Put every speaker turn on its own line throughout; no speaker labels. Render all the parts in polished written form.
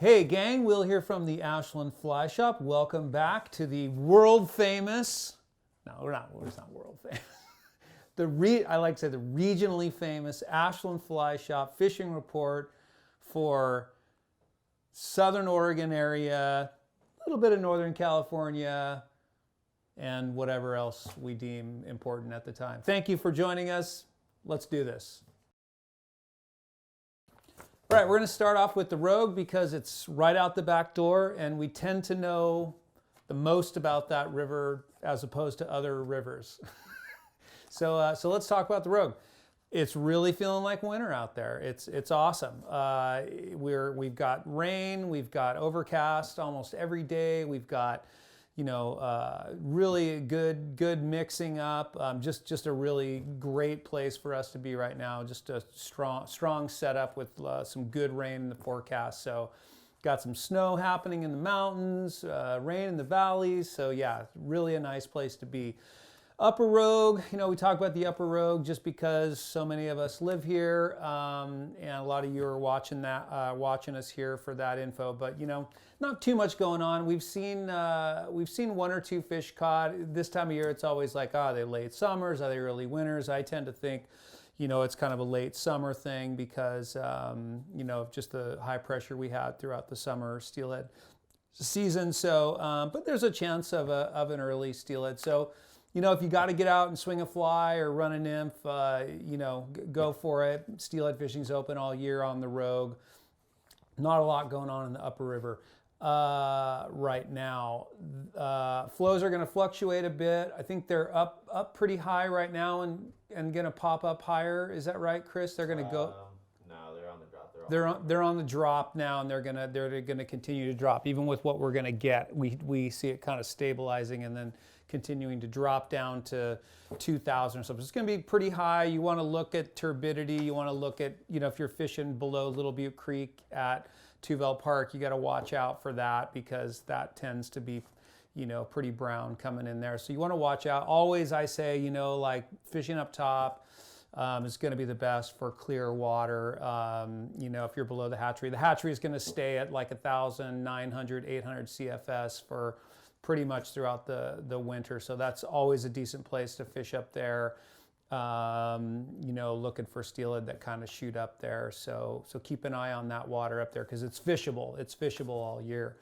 Hey gang, Will here from the Ashland Fly Shop. Welcome back to the world famous, no, it's not world famous. I like to say the regionally famous Ashland Fly Shop fishing report for Southern Oregon area, a little bit of Northern California, and whatever else we deem important at the time. Thank you for joining us. Let's do this. All right, we're going to start off with the Rogue because it's right out the back door and we tend to know the most about that river as opposed to other rivers. So let's talk about the Rogue. It's really feeling like winter out there. It's awesome. We've got rain, we've got overcast almost every day. We've got really good mixing up. Just a really great place for us to be right now. Just a strong setup with some good rain in the forecast. So got some snow happening in the mountains, rain in the valleys. So yeah, really a nice place to be. Upper Rogue, we talk about the Upper Rogue just because so many of us live here, and a lot of you are watching us here for that info. But not too much going on. We've seen one or two fish caught. This time of year, it's always like, are they late summers? Are they early winters? I tend to think, it's kind of a late summer thing because of just the high pressure we had throughout the summer steelhead season. So, but there's a chance of an early steelhead. So. If you got to get out and swing a fly or run a nymph, go for it. Steelhead fishing's open all year on the Rogue. Not a lot going on in the Upper River right now. Flows are going to fluctuate a bit. I think they're up pretty high right now and going to pop up higher. Is that right, Chris? They're going to go.
No, they're on the drop.
They're on the drop now, and they're gonna continue to drop. Even with what we're gonna get, we see it kind of stabilizing and then continuing to drop down to 2,000 or something. It's gonna be pretty high. You want to look at turbidity. You want to look at if you're fishing below Little Butte Creek at Tuvell Park, you got to watch out for that because that tends to be pretty brown coming in there. So you want to watch out. Always, I say, like fishing up top. Is going to be the best for clear water. If you're below the hatchery is going to stay at like 1,900, 800 CFS for pretty much throughout the winter. So that's always a decent place to fish up there. Looking for steelhead that kind of shoot up there. So keep an eye on that water up there because it's fishable. It's fishable all year.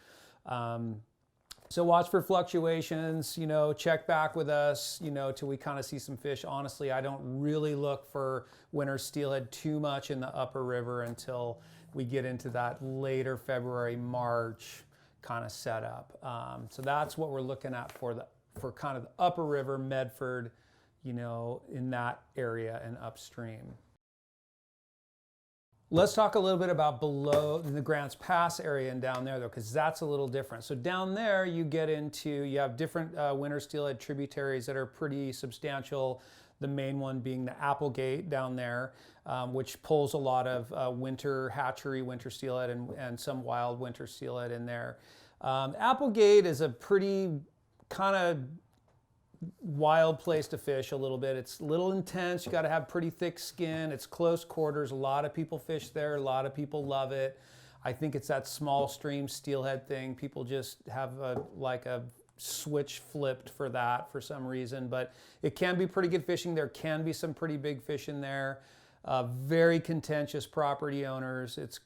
So watch for fluctuations, check back with us, till we kind of see some fish. Honestly, I don't really look for winter steelhead too much in the Upper River until we get into that later February, March kind of setup. So that's what we're looking at for kind of the Upper River, Medford, in that area and upstream. Let's talk a little bit about below the Grants Pass area and down there though, because that's a little different. So down there you have different winter steelhead tributaries that are pretty substantial. The main one being the Applegate down there, which pulls a lot of winter hatchery, winter steelhead and some wild winter steelhead in there. Applegate is a pretty kind of wild place to fish a little bit. It's a little intense. You got to have pretty thick skin. It's close quarters. A lot of people fish there. A lot of people love it. I think it's that small stream steelhead thing. People just have a switch flipped for that for some reason, but it can be pretty good fishing. There can be some pretty big fish in there. Very contentious property owners. It's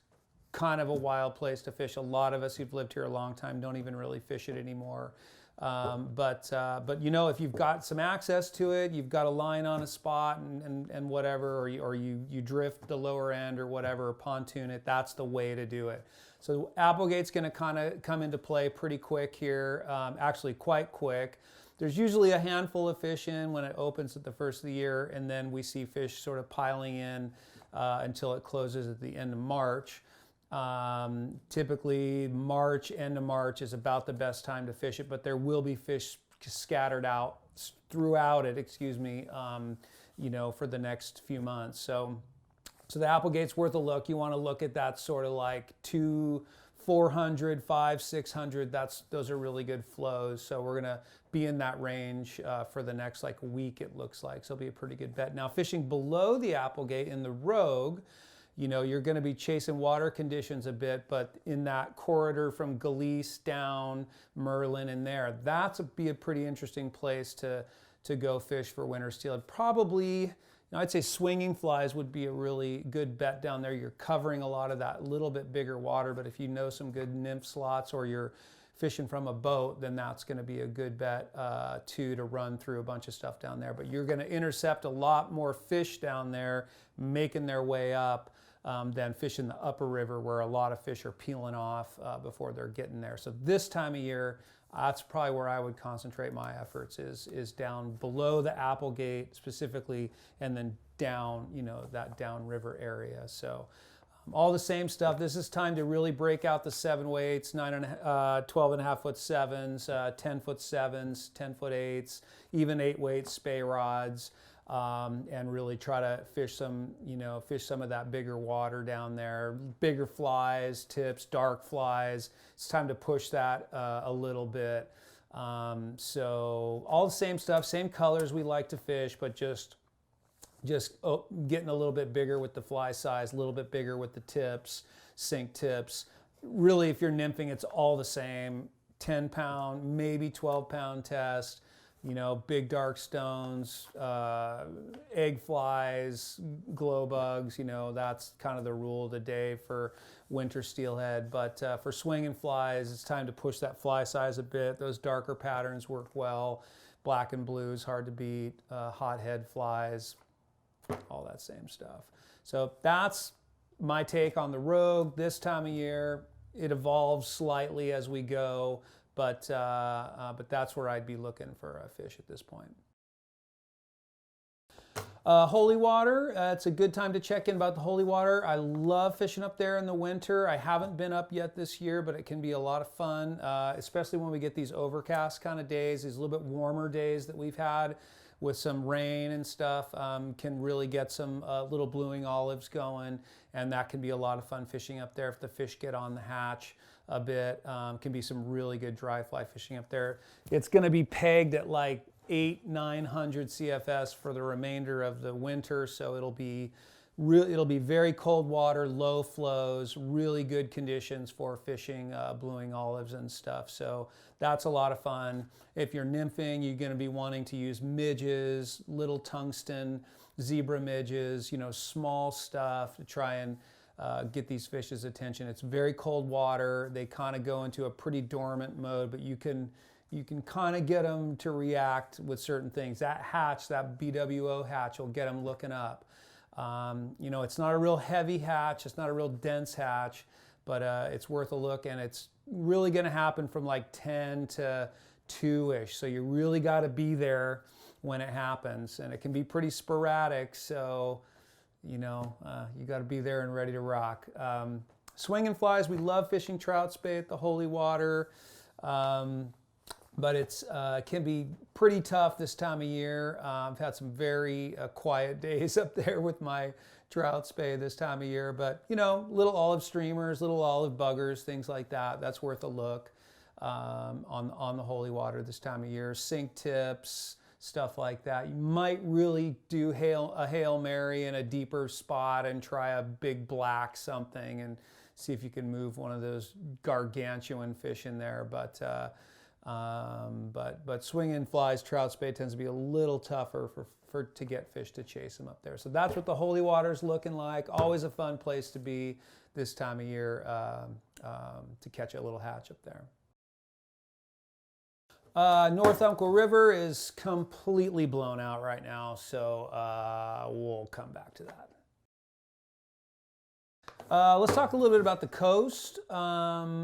kind of a wild place to fish. A lot of us who've lived here a long time don't even really fish it anymore. But if you've got some access to it, you've got a line on a spot and whatever, or you drift the lower end or whatever, or pontoon it, that's the way to do it. So Applegate's going to kind of come into play pretty quick here, actually quite quick. There's usually a handful of fish in when it opens at the first of the year, and then we see fish sort of piling in until it closes at the end of March. Typically end of March is about the best time to fish it, but there will be fish scattered out throughout it, for the next few months. So the Applegate's worth a look. You want to look at that sort of like 400, 500, 600. Those are really good flows. So we're going to be in that range for the next week, it looks like. So it'll be a pretty good bet. Now fishing below the Applegate in the Rogue, you know, you're going to be chasing water conditions a bit, but in that corridor from Galice down, Merlin in there, be a pretty interesting place to go fish for winter steelhead. Probably, you know, I'd say swinging flies would be a really good bet down there. You're covering a lot of that little bit bigger water, but if you know some good nymph slots or you're fishing from a boat, then that's going to be a good bet too, to run through a bunch of stuff down there. But you're going to intercept a lot more fish down there making their way up than fishing the upper river, where a lot of fish are peeling off before they're getting there. So this time of year, that's probably where I would concentrate my efforts, is down below the Applegate specifically, and then down, you know, that downriver area. So all the same stuff. This is time to really break out the 7 weights, 12.5 foot 7s, 10 foot 7s, 10 foot 8s, even 8 weight spey rods, and really try to fish some, you know, fish some of that bigger water down there, bigger flies, tips, dark flies. It's time to push that a little bit. So all the same stuff, same colors we like to fish, but just getting a little bit bigger with the fly size, a little bit bigger with the tips, sink tips. Really, if you're nymphing, it's all the same. 10 pound, maybe 12 pound test, you know, big dark stones, egg flies, glow bugs, you know, that's kind of the rule of the day for winter steelhead. But for swinging flies, it's time to push that fly size a bit. Those darker patterns work well. Black and blues, hard to beat, hothead flies, all that same stuff. So that's my take on the Rogue this time of year. It evolves slightly as we go, but that's where I'd be looking for a fish at this point. Holy Water, it's a good time to check in about the Holy Water. I love fishing up there in the winter. I haven't been up yet this year, but it can be a lot of fun, especially when we get these overcast kind of days, these little bit warmer days that we've had with some rain and stuff, can really get some little blueing olives going, and that can be a lot of fun fishing up there if the fish get on the hatch a bit. Can be some really good dry fly fishing up there. It's going to be pegged at like 800-900 CFS for the remainder of the winter, so it'll be very cold water, low flows, really good conditions for fishing blueing olives and stuff. So that's a lot of fun. If you're nymphing, you're going to be wanting to use midges, little tungsten, zebra midges, you know, small stuff to try and get these fish's attention. It's very cold water. They kind of go into a pretty dormant mode, but you can kind of get them to react with certain things. That hatch, that BWO hatch, will get them looking up. You know, it's not a real heavy hatch, it's not a real dense hatch, but it's worth a look, and it's really going to happen from like 10 to 2-ish. So you really got to be there when it happens, and it can be pretty sporadic. So, you know, you got to be there and ready to rock. Swinging flies, we love fishing trout spey at the Holy Water. But it can be pretty tough this time of year. I've had some very quiet days up there with my trout spey this time of year. But, you know, little olive streamers, little olive buggers, things like that, that's worth a look on the Holy Water this time of year. Sink tips, stuff like that. You might really do a Hail Mary in a deeper spot and try a big black something and see if you can move one of those gargantuan fish in there. But swinging flies, trout spey tends to be a little tougher to get fish to chase them up there. So that's what the Holy Water's looking like. Always a fun place to be this time of year to catch a little hatch up there. North Umpqua River is completely blown out right now, so we'll come back to that. Let's talk a little bit about the coast.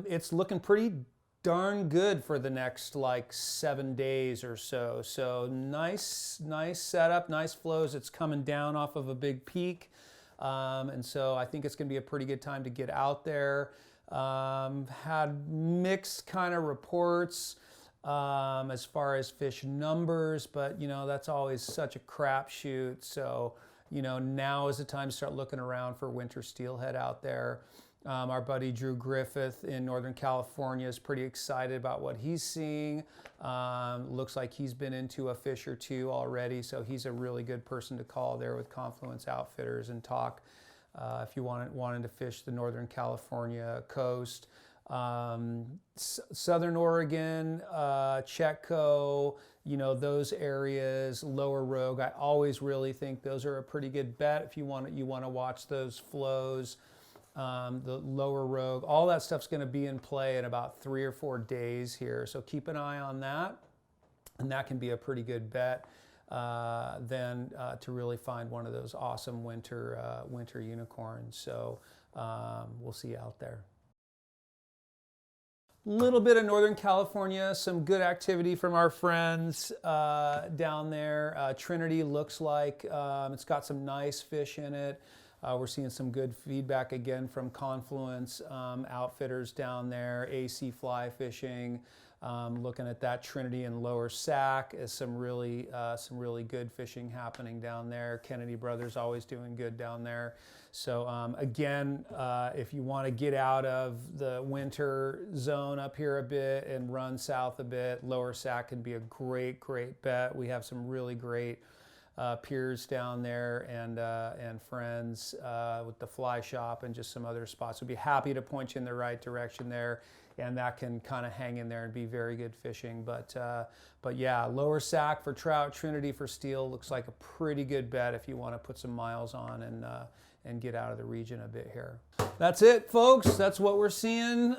It's looking pretty darn good for the next like 7 days or so. So nice setup, nice flows. It's coming down off of a big peak. And so I think it's going to be a pretty good time to get out there. Had mixed kind of reports as far as fish numbers, but you know, that's always such a crapshoot. So, you know, now is the time to start looking around for winter steelhead out there. Our buddy Drew Griffith in Northern California is pretty excited about what he's seeing. Looks like he's been into a fish or two already, so he's a really good person to call there with Confluence Outfitters and talk if you wanted to fish the Northern California coast. Southern Oregon, Chetco, you know, those areas, Lower Rogue, I always really think those are a pretty good bet if you want to watch those flows. The Lower Rogue, all that stuff's going to be in play in about 3 or 4 days here, so keep an eye on that, and that can be a pretty good bet then to really find one of those awesome winter unicorns. So we'll see you out there. Little bit of Northern California, some good activity from our friends down there. Trinity looks like it's got some nice fish in it. We're seeing some good feedback again from Confluence outfitters down there, AC Fly Fishing. Looking at that Trinity and Lower Sac as some really good fishing happening down there. Kennedy Brothers always doing good down there. So again, if you want to get out of the winter zone up here a bit and run south a bit, Lower Sac can be a great bet. We have some really great peers down there and friends with the fly shop and just some other spots. We'd be happy to point you in the right direction there, and that can kind of hang in there and be very good fishing. But yeah, Lower Sac for trout, Trinity for steel looks like a pretty good bet if you want to put some miles on and get out of the region a bit here. That's it, folks. That's what we're seeing.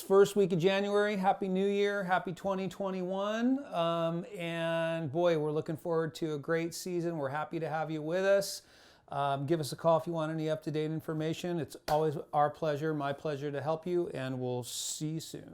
First week of January. Happy New Year. Happy 2021. And boy, we're looking forward to a great season. We're happy to have you with us. Give us a call if you want any up-to-date information. It's always our pleasure, my pleasure to help you, and we'll see you soon.